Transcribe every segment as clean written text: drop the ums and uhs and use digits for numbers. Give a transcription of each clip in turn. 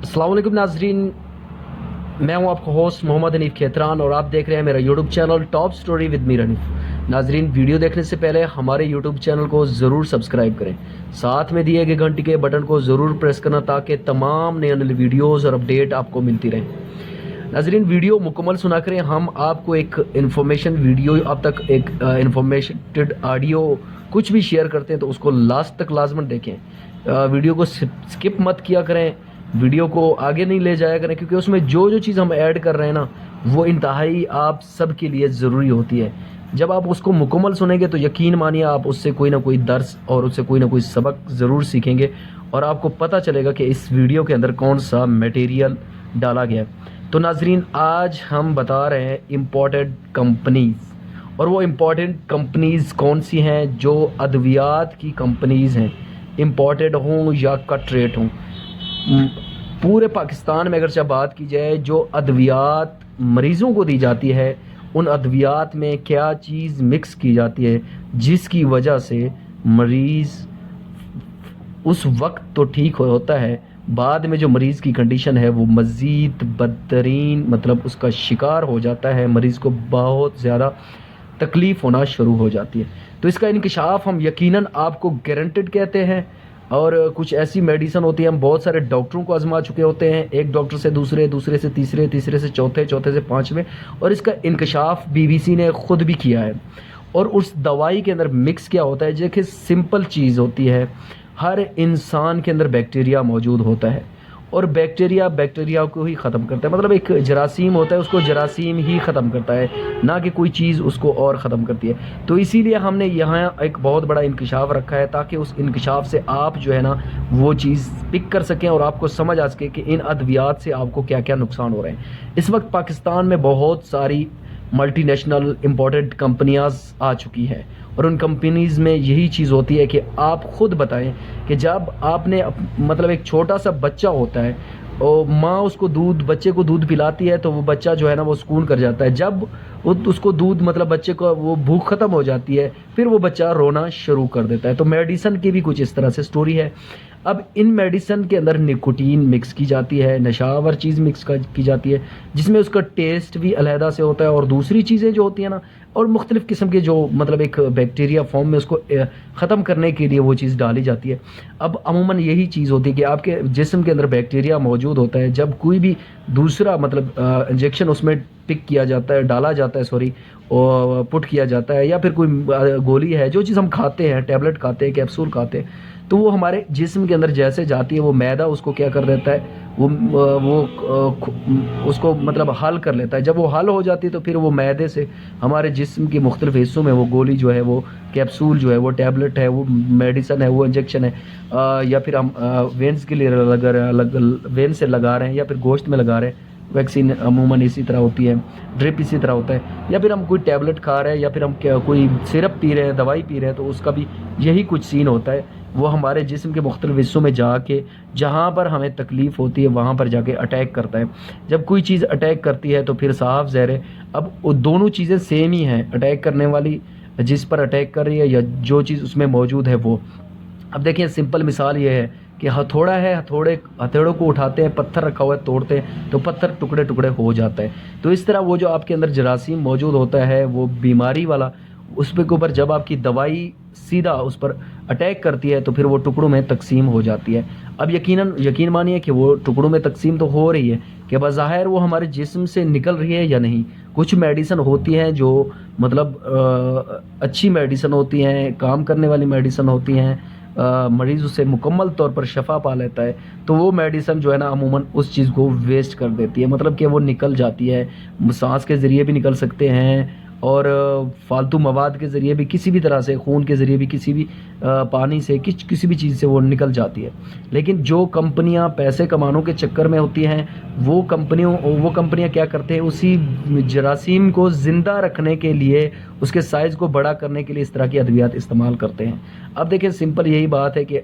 अस्सलाम वालेकुम नाजरीन, मैं हूं आपका होस्ट मोहम्मद हनीफ खेतरान और आप देख रहे हैं मेरा YouTube channel top story with Mir Hanif. नाजरीन, वीडियो देखने से पहले हमारे यूट्यूब चैनल को ज़रूर सब्सक्राइब करें, साथ में दिए गए घंटी के बटन को ज़रूर प्रेस करना ताकि तमाम नए नए वीडियोज़ और अपडेट आपको मिलती रहें। नाजरीन, वीडियो मुकम्मल सुना करें। हम आपको एक इन्फॉर्मेशन वीडियो, अब तक एक इन्फॉर्मेटेड ऑडियो कुछ भी शेयर करते हैं तो उसको लास्ट तक लाजमन देखें। वीडियो को स्किप मत किया करें, वीडियो को आगे नहीं ले जाया करें, क्योंकि उसमें जो जो चीज़ हम ऐड कर रहे हैं ना वो इंतहाई आप सब के लिए ज़रूरी होती है। जब आप उसको मुकम्मल सुनेंगे तो यकीन मानिए आप उससे कोई ना कोई दर्स और उससे कोई ना कोई सबक ज़रूर सीखेंगे और आपको पता चलेगा कि इस वीडियो के अंदर कौन सा मटेरियल डाला गया है। तो नाजरीन, आज हम बता रहे हैं इम्पोर्टेड कंपनीज़, और वो इम्पोर्टेंट कंपनीज़ कौन सी हैं जो अद्वियात की कंपनीज़ हैं, इम्पोर्टेड हों या कट रेट हों। पूरे पाकिस्तान में अगर जब बात की जाए जो अद्वियात मरीज़ों को दी जाती है, उन अद्वियात में क्या चीज़ मिक्स की जाती है जिसकी वजह से मरीज़ उस वक्त तो ठीक होता है, बाद में जो मरीज़ की कंडीशन है वो मज़ीद बदतरीन मतलब उसका शिकार हो जाता है, मरीज़ को बहुत ज़्यादा तकलीफ़ होना शुरू हो जाती है। तो इसका इंकशाफ हम यकीनन आपको गारंटेड कहते हैं। और कुछ ऐसी मेडिसिन होती है, हम बहुत सारे डॉक्टरों को आजमा चुके होते हैं, एक डॉक्टर से दूसरे, दूसरे से तीसरे, तीसरे से चौथे, चौथे से पाँचवें, और इसका इंकशाफ BBC ने ख़ुद भी किया है। और उस दवाई के अंदर मिक्स क्या होता है, देखिए सिंपल चीज़ होती है, हर इंसान के अंदर बैक्टीरिया मौजूद होता है और बैक्टीरिया को ही ख़त्म करता है। मतलब एक जरासीम होता है, उसको जरासीम ही ख़त्म करता है, ना कि कोई चीज़ उसको और ख़त्म करती है। तो इसीलिए हमने यहाँ एक बहुत बड़ा इंकशाफ रखा है ताकि उस इंकशाफ से आप जो है ना वो चीज़ पिक कर सकें और आपको समझ आ सके कि इन अद्वियात से आपको क्या क्या नुकसान हो रहे हैं। इस वक्त पाकिस्तान में बहुत सारी मल्टीनेशनल इम्पोर्टेड कंपनियाँ आ चुकी हैं और उन कंपनीज़ में यही चीज़ होती है कि आप ख़ुद बताएं कि जब आपने मतलब एक छोटा सा बच्चा होता है और माँ उसको बच्चे को दूध पिलाती है तो वो बच्चा जो है ना वो सुकून कर जाता है। जब उसको दूध मतलब बच्चे को वो भूख ख़त्म हो जाती है फिर वो बच्चा रोना शुरू कर देता है। तो मेडिसिन की भी कुछ इस तरह से स्टोरी है। अब इन मेडिसिन के अंदर निकोटीन मिक्स की जाती है, नशावर चीज़ मिक्स की जाती है जिसमें उसका टेस्ट भी अलहदा से होता है और दूसरी चीज़ें जो होती हैं ना और मुख्तलिफ़ किस्म के जो मतलब एक बैक्टीरिया फॉर्म में उसको ख़त्म करने के लिए वो चीज़ डाली जाती है। अब अमूमन यही चीज़ होती है कि आपके जिस्म के अंदर बैक्टीरिया मौजूद होता है, जब कोई भी दूसरा मतलब इंजेक्शन उसमें पिक किया जाता है, डाला जाता है, सॉरी, और पुट किया जाता है, या फिर कोई गोली है, जो चीज़ हम खाते हैं, टैबलेट खाते हैं, कैप्सूल खाते हैं, तो वो हमारे जिस्म के अंदर जैसे जाती है वो मैदा उसको क्या कर देता है, वो उसको मतलब हल कर लेता है। जब वो हल हो जाती है तो फिर वो मैदे से हमारे जिस्म के मुख्तलिफ़ हिस्सों में वो गोली जो है, वो कैप्सूल जो है, वो टैबलेट है, वो मेडिसन है, वो इंजेक्शन है, या फिर हम वेंस के लिए लगा रहे वेन से लगा रहे हैं या फिर गोश्त में लगा रहे हैं। वैक्सीन अमूमन इसी तरह होती है, ड्रिप इसी तरह होता है, या फिर हम कोई टैबलेट खा रहे हैं या फिर हम कोई सिरप पी रहे हैं, दवाई पी रहे हैं, तो उसका भी यही कुछ सीन होता है। वो हमारे जिस्म के मुख्तलिफ़ हिस्सों में जाके जहाँ पर हमें तकलीफ़ होती है वहाँ पर जाके अटैक करता है। जब कोई चीज़ अटैक करती है तो फिर साफ ज़ाहिर है अब वो दोनों चीज़ें सेम ही हैं, अटैक करने वाली जिस पर अटैक कर रही है या जो चीज़ उसमें मौजूद है वो। अब देखिए सिंपल मिसाल ये है कि हथौड़ा है, हथौड़ों को उठाते हैं, पत्थर रखा हुआ है, तोड़ते हैं तो पत्थर टुकड़े टुकड़े हो जाता है। तो इस तरह वो जो आपके अंदर जरासीम मौजूद होता है वो बीमारी वाला, उस पे के ऊपर जब आपकी दवाई सीधा उस पर अटैक करती है तो फिर वो टुकड़ों में तकसीम हो जाती है। अब यकीन मानिए कि वो टुकड़ों में तकसीम तो हो रही है कि बज़ाहिर वो हमारे जिस्म से निकल रही है या नहीं। कुछ मेडिसिन होती हैं जो मतलब अच्छी मेडिसिन होती हैं, काम करने वाली मेडिसिन होती हैं, मरीज़ उससे मुकम्मल तौर पर शफा पा लेता है, तो वो मेडिसिन जो है ना अमूमन उस चीज़ को वेस्ट कर देती है, मतलब कि वो निकल जाती है। सांस के ज़रिए भी निकल सकते हैं और फालतू मवाद के ज़रिए भी, किसी भी तरह से, खून के ज़रिए भी, किसी भी पानी से, किसी भी चीज़ से वो निकल जाती है। लेकिन जो कंपनियां पैसे कमाने के चक्कर में होती हैं वो कंपनियां क्या करते हैं, उसी जरासीम को ज़िंदा रखने के लिए, उसके साइज़ को बड़ा करने के लिए इस तरह की अद्वियात इस्तेमाल करते हैं। अब देखिए सिंपल यही बात है कि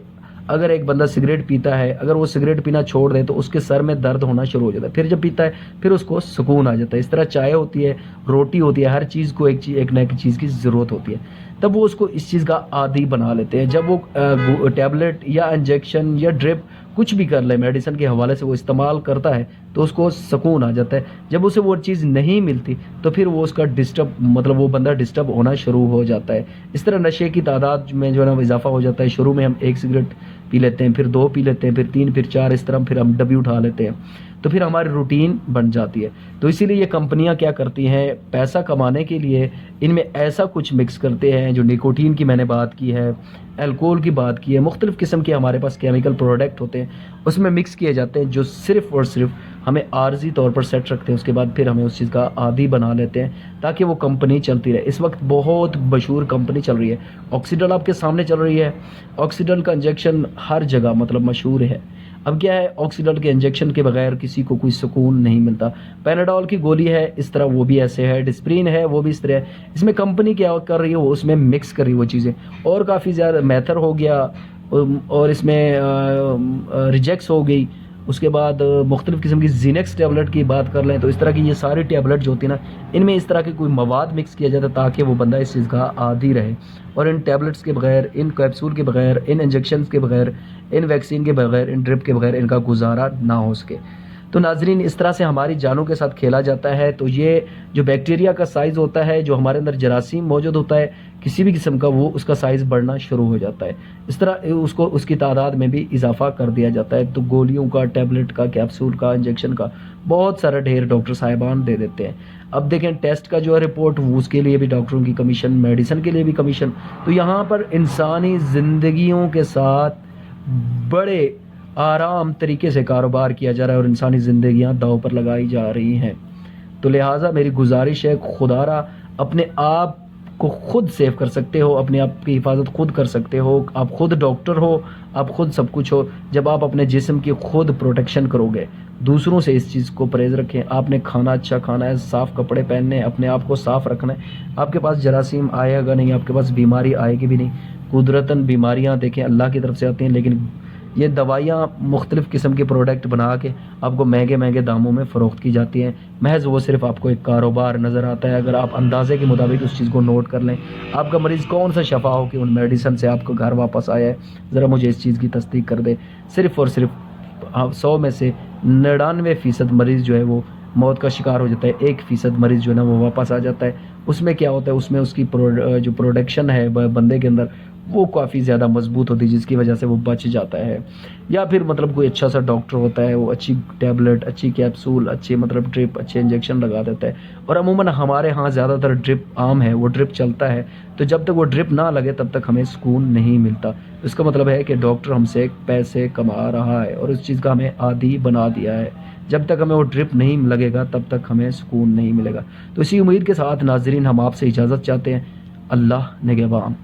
अगर एक बंदा सिगरेट पीता है, अगर वो सिगरेट पीना छोड़ दे तो उसके सर में दर्द होना शुरू हो जाता है, फिर जब पीता है फिर उसको सुकून आ जाता है। इस तरह चाय होती है, रोटी होती है, हर चीज़ को एक ना एक चीज़ की ज़रूरत होती है, तब वो उसको इस चीज़ का आदी बना लेते हैं। जब वो टैबलेट या इंजेक्शन या ड्रिप कुछ भी कर ले मेडिसिन के हवाले से वो इस्तेमाल करता है तो उसको सुकून आ जाता है। जब उसे वो चीज़ नहीं मिलती तो फिर वो उसका डिस्टर्ब मतलब वो बंदा डिस्टर्ब होना शुरू हो जाता है। इस तरह नशे की तादाद में जो है ना इजाफा हो जाता है। शुरू में हम 1 सिगरेट पी लेते हैं, फिर 2 पी लेते हैं, फिर 3, फिर 4, इस तरह फिर हम डब्बी उठा लेते हैं, तो फिर हमारी रूटीन बन जाती है। तो इसीलिए ये कंपनियां क्या करती हैं, पैसा कमाने के लिए इनमें ऐसा कुछ मिक्स करते हैं, जो निकोटीन की मैंने बात की है, अल्कोहल की बात की है, मुख्तलिफ़ किस्म के हमारे पास केमिकल प्रोडक्ट होते हैं, उसमें मिक्स किए जाते हैं, जो सिर्फ़ और सिर्फ हमें आर्जी तौर पर सेट रखते हैं। उसके बाद फिर हमें उस चीज़ का आदी बना लेते हैं ताकि वो कंपनी चलती रहे। इस वक्त बहुत मशहूर कंपनी चल रही है, ऑक्सीडल आपके सामने चल रही है। ऑक्सीडल का इंजेक्शन हर जगह मतलब मशहूर है। अब क्या है, ऑक्सीडल के इंजेक्शन के बगैर किसी को कोई सुकून नहीं मिलता। पैनाडोल की गोली है इस तरह, वो भी ऐसे है, डिस्प्रिन है वो भी इस तरह है। इसमें कंपनी क्या कर रही है, वो उसमें मिक्स कर रही है वो चीज़ें, और काफ़ी ज़्यादा मैथर हो गया, और इसमें रिजेक्स हो गई। उसके बाद मुख्तलिफ़ किस्म की जीनेक्स टैबलेट की बात कर लें तो इस तरह की ये सारी टैबलेट जो होती है ना, इनमें इस तरह के कोई मवाद मिक्स किया जाता है ताकि वो बंदा इस चीज़ का आदी रहे। और इन टैबलेट्स के बगैर, इन कैप्सूल के बगैर, इन इंजेक्शन के बगैर, इन वैक्सीन के बगैर, इन ड्रिप के बगैर इनका गुजारा ना हो सके। तो नाजरीन, इस तरह से हमारी जानों के साथ खेला जाता है। तो ये जो बैक्टीरिया का साइज़ होता है, जो हमारे अंदर जरासीम मौजूद होता है किसी भी किस्म का, वो उसका साइज़ बढ़ना शुरू हो जाता है। इस तरह उसको उसकी तादाद में भी इजाफा कर दिया जाता है। तो गोलियों का, टैबलेट का, कैप्सूल का, इंजेक्शन का बहुत सारा ढेर डॉक्टर साहिबान दे देते हैं। अब देखें टेस्ट का जो है रिपोर्ट, वो उसके लिए भी डॉक्टरों की कमीशन, मेडिसिन के लिए भी कमीशन। तो यहाँ पर इंसानी ज़िंदगियों के साथ बड़े आराम तरीके से कारोबार किया जा रहा है और इंसानी ज़िंदगियां दांव पर लगाई जा रही हैं। तो लिहाजा मेरी गुजारिश है, खुदारा अपने आप को खुद सेव कर सकते हो, अपने आप की हिफाजत खुद कर सकते हो। आप खुद डॉक्टर हो, आप खुद सब कुछ हो। जब आप अपने जिस्म की खुद प्रोटेक्शन करोगे, दूसरों से इस चीज़ को परहेज़ रखें। आपने खाना अच्छा खाना है, साफ़ कपड़े पहनने हैं, अपने आप को साफ़ रखना है। आपके पास जरासीम आएगा नहीं, आपके पास बीमारी आएगी भी नहीं। कुदरतन बीमारियाँ देखें अल्लाह की तरफ से आती हैं, लेकिन ये दवाइयाँ मुख्तलिफ़ किस्म के प्रोडक्ट बना के आपको महंगे महंगे दामों में फ़रोख्त की जाती हैं। महज वो सिर्फ आपको एक कारोबार नज़र आता है। अगर आप अंदाज़े के मुताबिक उस चीज़ को नोट कर लें, आपका मरीज़ कौन सा शफा हो कि उन मेडिसिन से आपको घर वापस आया है, ज़रा मुझे इस चीज़ की तस्दीक कर दे। सिर्फ़ और सिर्फ 100 में से 99% मरीज़ जो है वो मौत का शिकार हो जाता है, 1% मरीज़ जो है ना वो वापस आ जाता है। उसमें क्या होता है, उसमें उसकी जो प्रोडक्शन है बंदे के अंदर, वो काफ़ी ज़्यादा मजबूत होती है, जिसकी वजह से वो बच जाता है। या फिर मतलब कोई अच्छा सा डॉक्टर होता है, वो अच्छी टैबलेट, अच्छी कैप्सूल, अच्छे मतलब ड्रिप, अच्छे इंजेक्शन लगा देता है। और अमूमन हमारे यहाँ ज़्यादातर ड्रिप आम है, वो ड्रिप चलता है। तो जब तक वो ड्रिप ना लगे तब तक हमें सुकून नहीं मिलता। इसका मतलब है कि डॉक्टर हमसे पैसे कमा रहा है और उस चीज़ का हमें आदी बना दिया है। जब तक हमें वो ड्रिप नहीं लगेगा तब तक हमें सुकून नहीं मिलेगा। तो इसी उम्मीद के साथ नाजरीन, हम आपसे इजाज़त चाहते हैं। अल्लाह निगहबान।